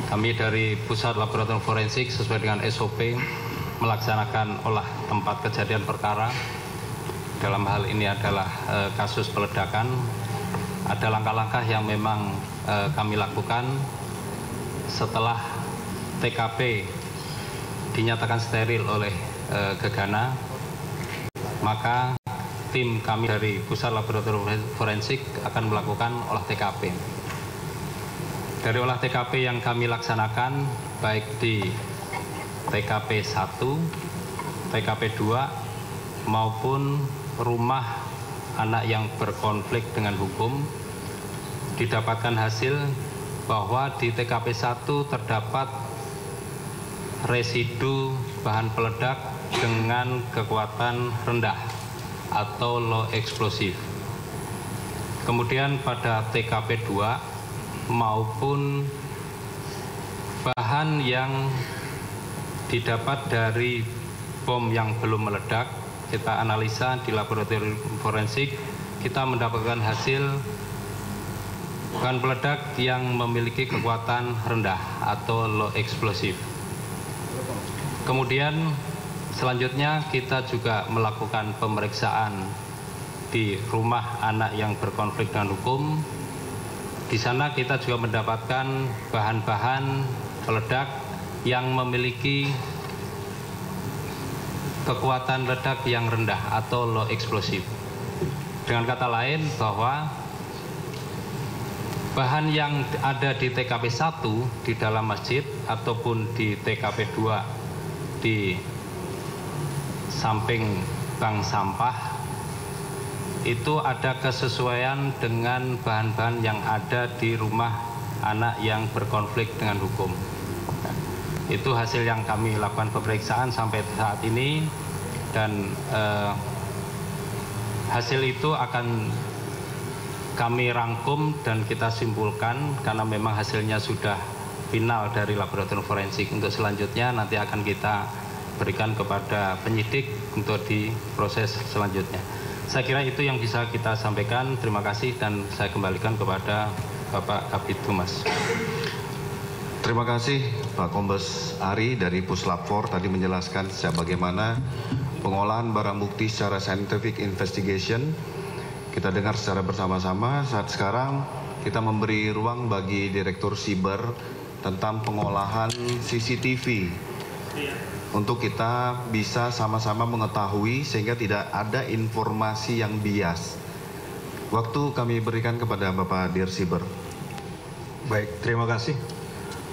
Kami dari Pusat Laboratorium Forensik sesuai dengan SOP melaksanakan olah tempat kejadian perkara. Dalam hal ini adalah kasus peledakan. Ada langkah-langkah yang memang kami lakukan setelah TKP dinyatakan steril oleh Gegana, maka tim kami dari Pusat Laboratorium Forensik akan melakukan olah TKP. Dari olah TKP yang kami laksanakan, baik di TKP 1, TKP 2, maupun rumah anak yang berkonflik dengan hukum, didapatkan hasil bahwa di TKP 1 terdapat residu bahan peledak dengan kekuatan rendah atau low explosive. Kemudian pada TKP 2 maupun bahan yang didapat dari bom yang belum meledak, kita analisa di laboratorium forensik, kita mendapatkan hasil bahan peledak yang memiliki kekuatan rendah atau low explosive. Kemudian selanjutnya kita juga melakukan pemeriksaan di rumah anak yang berkonflik dengan hukum. Di sana kita juga mendapatkan bahan-bahan peledak yang memiliki kekuatan ledak yang rendah atau low explosive. Dengan kata lain bahwa bahan yang ada di TKP 1 di dalam masjid ataupun di TKP 2 di samping bank sampah itu ada kesesuaian dengan bahan-bahan yang ada di rumah anak yang berkonflik dengan hukum. Itu hasil yang kami lakukan pemeriksaan sampai saat ini, dan hasil itu akan kami rangkum dan kita simpulkan karena memang hasilnya sudah final dari laboratorium forensik. Untuk selanjutnya nanti akan kita berikan kepada penyidik untuk diproses selanjutnya. Saya kira itu yang bisa kita sampaikan. Terima kasih dan saya kembalikan kepada Bapak Kabid Humas. Terima kasih Pak Kombes Ari dari Puslap 4 tadi menjelaskan bagaimana pengolahan barang bukti secara scientific investigation. Kita dengar secara bersama-sama. Saat sekarang kita memberi ruang bagi Direktur Siber tentang pengolahan CCTV untuk kita bisa sama-sama mengetahui sehingga tidak ada informasi yang bias. Waktu kami berikan kepada Bapak Dir Siber. Baik, terima kasih.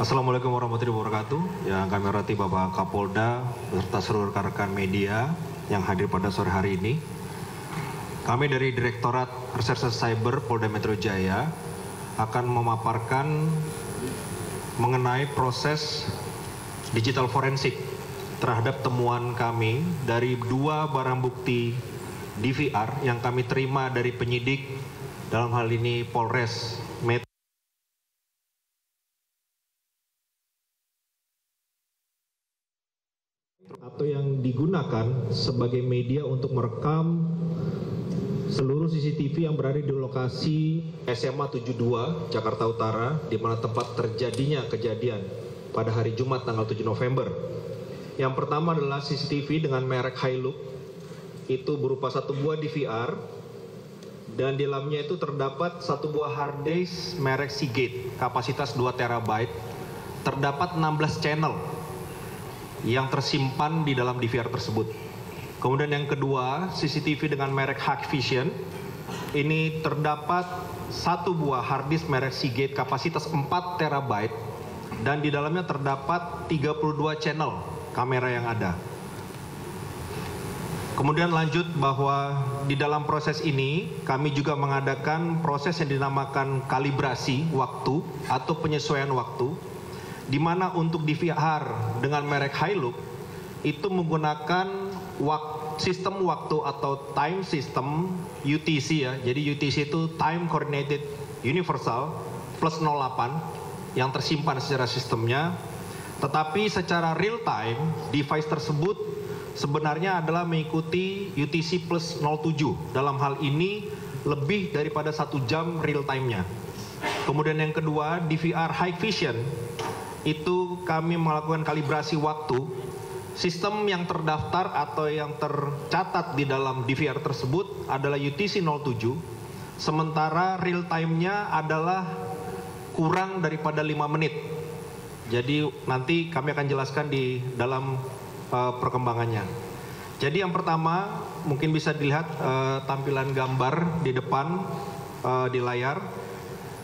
Assalamualaikum warahmatullahi wabarakatuh. Yang kami hormati Bapak Kapolda beserta seluruh rekan-rekan media yang hadir pada sore hari ini. Kami dari Direktorat Reserse Cyber Polda Metro Jaya akan memaparkan mengenai proses digital forensik terhadap temuan kami dari 2 barang bukti DVR yang kami terima dari penyidik, dalam hal ini Polres Metro atau yang digunakan sebagai media untuk merekam seluruh CCTV yang berada di lokasi SMA 72 Jakarta Utara, di mana tempat terjadinya kejadian pada hari Jumat tanggal 7 November. Yang pertama adalah CCTV dengan merek Hilux, itu berupa 1 buah DVR, dan di dalamnya itu terdapat 1 buah hard disk merek Seagate, kapasitas 2 TB, terdapat 16 channel yang tersimpan di dalam DVR tersebut. Kemudian yang kedua, CCTV dengan merek Hikvision, ini terdapat 1 buah hard disk merek Seagate kapasitas 4 TB, dan di dalamnya terdapat 32 channel kamera yang ada. Kemudian lanjut bahwa di dalam proses ini kami juga mengadakan proses yang dinamakan kalibrasi waktu atau penyesuaian waktu, di mana untuk DVR dengan merek Hilux itu menggunakan sistem waktu atau time system UTC ya. Jadi UTC itu Time Coordinated Universal plus 08 yang tersimpan secara sistemnya. Tetapi secara real time, device tersebut sebenarnya adalah mengikuti UTC plus 07. Dalam hal ini lebih daripada 1 jam real time-nya. Kemudian yang kedua, DVR Hikvision itu kami melakukan kalibrasi waktu. Sistem yang terdaftar atau yang tercatat di dalam DVR tersebut adalah UTC 07, sementara real time-nya adalah kurang daripada 5 menit. Jadi nanti kami akan jelaskan di dalam perkembangannya. Jadi yang pertama mungkin bisa dilihat tampilan gambar di depan di layar.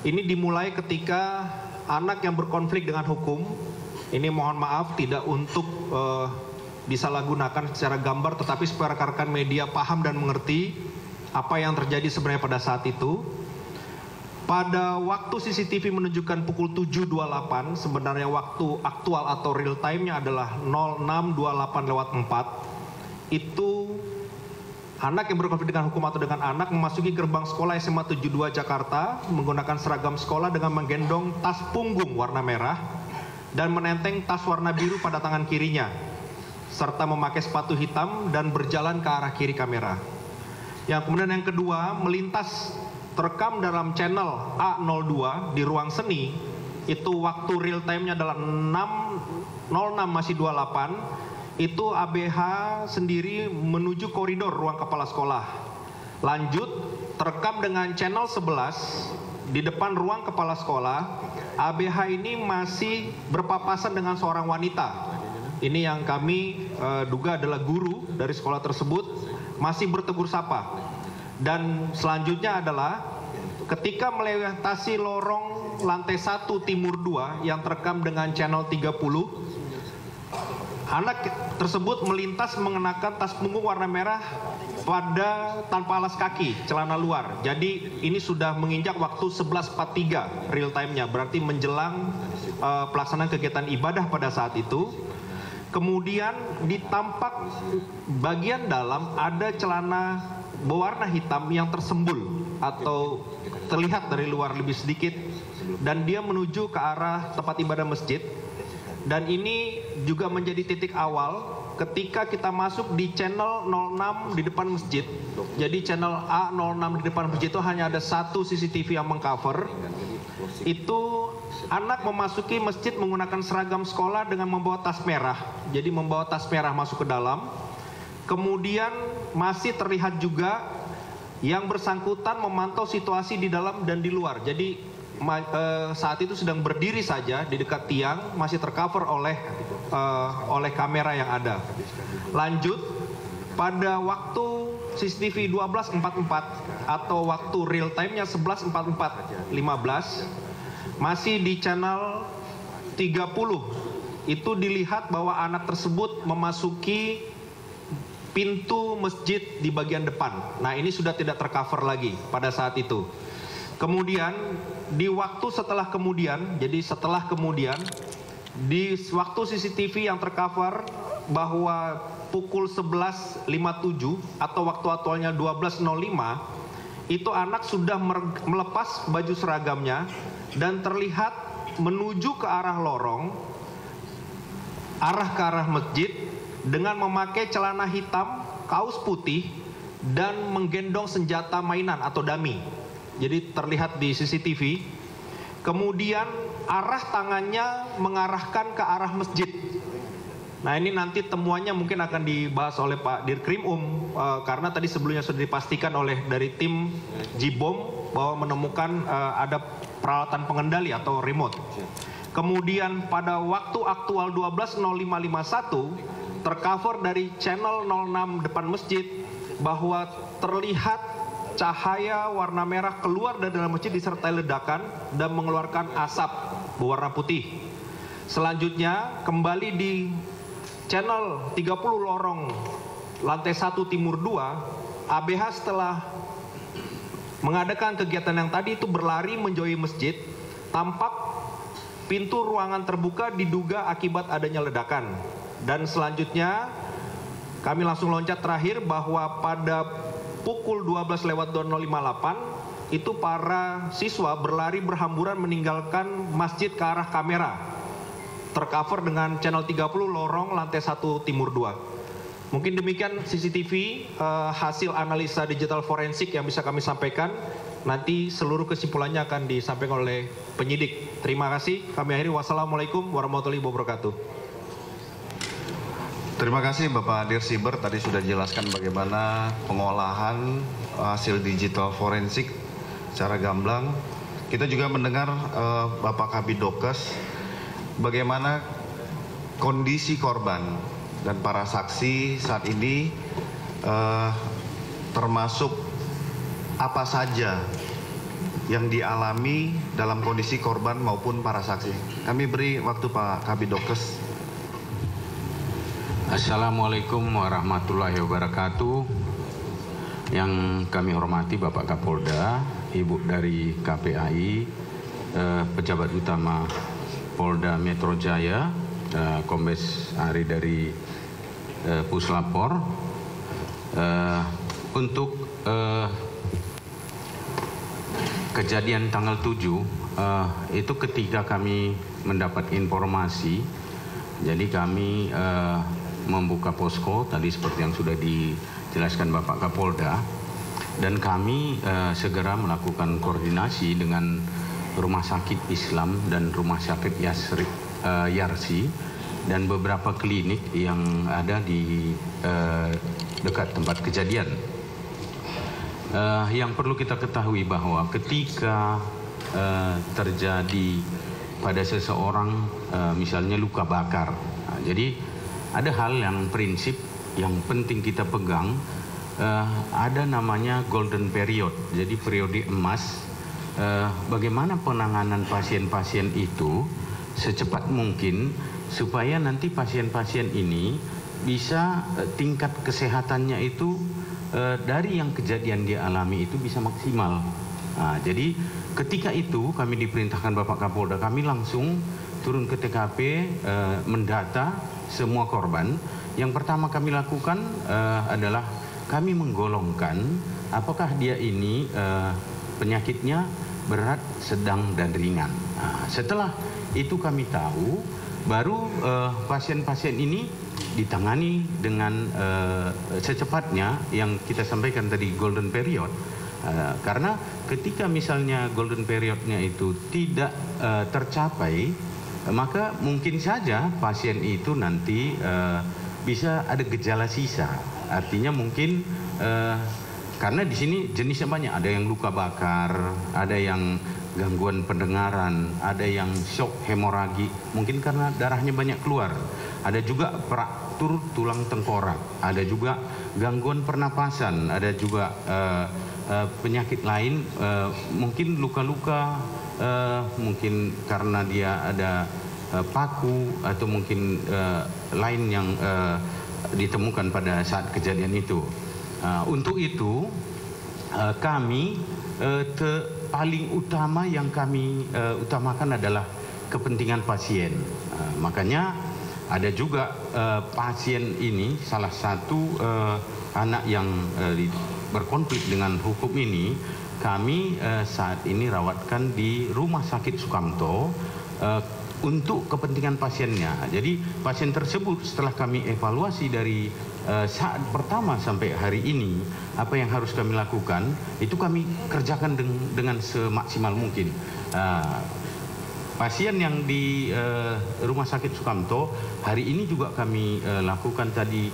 Ini dimulai ketika anak yang berkonflik dengan hukum. Ini mohon maaf tidak untuk disalahgunakan secara gambar, tetapi supaya rekan-rekan media paham dan mengerti apa yang terjadi sebenarnya pada saat itu. Pada waktu CCTV menunjukkan pukul 7.28, sebenarnya waktu aktual atau real time-nya adalah 06.28/4. Itu anak yang berkonflik dengan hukum atau dengan anak memasuki gerbang sekolah SMA 72 Jakarta menggunakan seragam sekolah dengan menggendong tas punggung warna merah dan menenteng tas warna biru pada tangan kirinya, serta memakai sepatu hitam dan berjalan ke arah kiri kamera. Yang kemudian yang kedua, melintas terekam dalam channel A02 di ruang seni, itu waktu real time-nya adalah 06.28, itu ABH sendiri menuju koridor ruang kepala sekolah. Lanjut, terekam dengan channel 11 di depan ruang kepala sekolah, ABH ini masih berpapasan dengan seorang wanita. Ini yang kami duga adalah guru dari sekolah tersebut, masih bertegur sapa. Dan selanjutnya adalah ketika melewati lorong lantai 1 timur 2 yang terekam dengan channel 30, anak tersebut melintas mengenakan tas punggung warna merah tanpa alas kaki, celana luar. Jadi ini sudah menginjak waktu 11.43 real time-nya, berarti menjelang pelaksanaan kegiatan ibadah pada saat itu. Kemudian di tampak bagian dalam ada celana berwarna hitam yang tersembul atau terlihat dari luar lebih sedikit, dan dia menuju ke arah tempat ibadah masjid. Dan ini juga menjadi titik awal ketika kita masuk di channel 06 di depan masjid. Jadi channel A06 di depan masjid itu hanya ada satu CCTV yang mengcover. Itu anak memasuki masjid menggunakan seragam sekolah dengan membawa tas merah. Jadi membawa tas merah masuk ke dalam. Kemudian masih terlihat juga yang bersangkutan memantau situasi di dalam dan di luar. Jadi saat itu sedang berdiri saja di dekat tiang, masih tercover oleh kamera yang ada. Lanjut, pada waktu CCTV 12.44 atau waktu real time-nya 11.44.15, masih di channel 30, itu dilihat bahwa anak tersebut memasuki pintu masjid di bagian depan. Nah, ini sudah tidak tercover lagi pada saat itu. Kemudian di waktu setelah kemudian, jadi setelah kemudian di waktu CCTV yang tercover bahwa pukul 11.57 atau waktu aktualnya 12.05, itu anak sudah melepas baju seragamnya dan terlihat menuju ke arah lorong, ke arah masjid dengan memakai celana hitam, kaos putih, dan menggendong senjata mainan atau dummy. Jadi terlihat di CCTV. Kemudian arah tangannya mengarahkan ke arah masjid. Nah, ini nanti temuannya mungkin akan dibahas oleh Pak Dirkrim karena tadi sebelumnya sudah dipastikan oleh dari tim Jibom bahwa menemukan ada peralatan pengendali atau remote. Kemudian pada waktu aktual 12.05.51 tercover dari channel 06 depan masjid bahwa terlihat cahaya warna merah keluar dari dalam masjid disertai ledakan dan mengeluarkan asap berwarna putih. Selanjutnya kembali di channel 30 lorong lantai 1 timur 2, ABH setelah mengadakan kegiatan yang tadi itu berlari menjauhi masjid, tampak pintu ruangan terbuka diduga akibat adanya ledakan. Dan selanjutnya kami langsung loncat terakhir bahwa pada pukul 12.0058 itu para siswa berlari berhamburan meninggalkan masjid ke arah kamera, tercover dengan channel 30 lorong lantai 1 timur 2. Mungkin demikian CCTV hasil analisa digital forensik yang bisa kami sampaikan. Nanti seluruh kesimpulannya akan disampaikan oleh penyidik. Terima kasih. Kami akhiri. Wassalamualaikum warahmatullahi wabarakatuh. Terima kasih Bapak Dirsiber, tadi sudah jelaskan bagaimana pengolahan hasil digital forensik secara gamblang. Kita juga mendengar Bapak Kabid Dokes bagaimana kondisi korban dan para saksi saat ini, termasuk apa saja yang dialami dalam kondisi korban maupun para saksi. Kami beri waktu Pak Kabid Dokes. Assalamualaikum warahmatullahi wabarakatuh. Yang kami hormati Bapak Kapolda, Ibu dari KPAI, pejabat utama Polda Metro Jaya, Kombes Ari dari Puslapor. Untuk kejadian tanggal 7 itu ketika kami mendapat informasi, jadi kami membuka posko tadi seperti yang sudah dijelaskan Bapak Kapolda, dan kami segera melakukan koordinasi dengan Rumah Sakit Islam dan Rumah Sakit Yarsi dan beberapa klinik yang ada di dekat tempat kejadian. Yang perlu kita ketahui bahwa ketika terjadi pada seseorang misalnya luka bakar, jadi ada hal yang prinsip yang penting kita pegang, ada namanya golden period, jadi periode emas. Bagaimana penanganan pasien-pasien itu secepat mungkin supaya nanti pasien-pasien ini bisa tingkat kesehatannya itu dari yang kejadian dia alami itu bisa maksimal. Jadi ketika itu kami diperintahkan Bapak Kapolda, kami langsung turun ke TKP, mendata semua korban. Yang pertama kami lakukan adalah kami menggolongkan apakah dia ini penyakitnya berat, sedang, dan ringan. Setelah itu kami tahu, baru pasien-pasien ini ditangani dengan secepatnya yang kita sampaikan tadi golden period. Karena ketika misalnya golden periodnya itu tidak tercapai, maka mungkin saja pasien itu nanti bisa ada gejala sisa. Artinya mungkin karena di sini jenisnya banyak, ada yang luka bakar, ada yang gangguan pendengaran, ada yang shock hemoragi, mungkin karena darahnya banyak keluar. Ada juga fraktur tulang tengkorak, ada juga gangguan pernapasan, ada juga penyakit lain, mungkin luka-luka, mungkin karena dia ada paku atau mungkin lain yang ditemukan pada saat kejadian itu. Untuk itu kami paling utama yang kami utamakan adalah kepentingan pasien. Makanya ada juga pasien ini, salah satu anak yang berkonflik dengan hukum ini, kami saat ini rawatkan di Rumah Sakit Sukamto untuk kepentingan pasiennya. Jadi pasien tersebut setelah kami evaluasi dari saat pertama sampai hari ini, apa yang harus kami lakukan, itu kami kerjakan dengan semaksimal mungkin. Pasien yang di Rumah Sakit Sukamto, hari ini juga kami lakukan tadi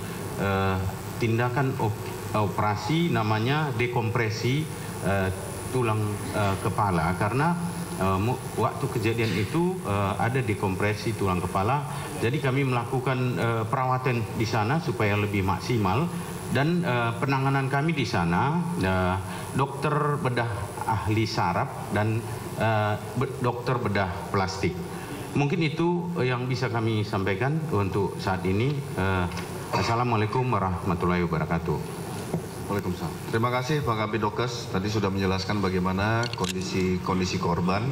tindakan operasi namanya dekompresi tulang kepala, karena waktu kejadian itu ada dekompresi tulang kepala. Jadi kami melakukan perawatan di sana supaya lebih maksimal, dan penanganan kami di sana dokter bedah ahli saraf dan dokter bedah plastik. Mungkin itu yang bisa kami sampaikan untuk saat ini. Assalamualaikum warahmatullahi wabarakatuh. Waalaikumsalam. Terima kasih Pak Kabid Dokes, tadi sudah menjelaskan bagaimana kondisi korban.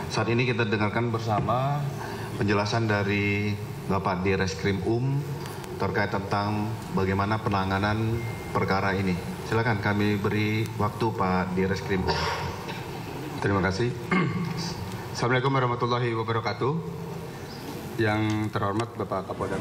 Saat ini kita dengarkan bersama penjelasan dari Bapak Direskrim terkait tentang bagaimana penanganan perkara ini. Silakan kami beri waktu Pak Direskrim. Terima kasih. Assalamualaikum warahmatullahi wabarakatuh. Yang terhormat Bapak Kapolda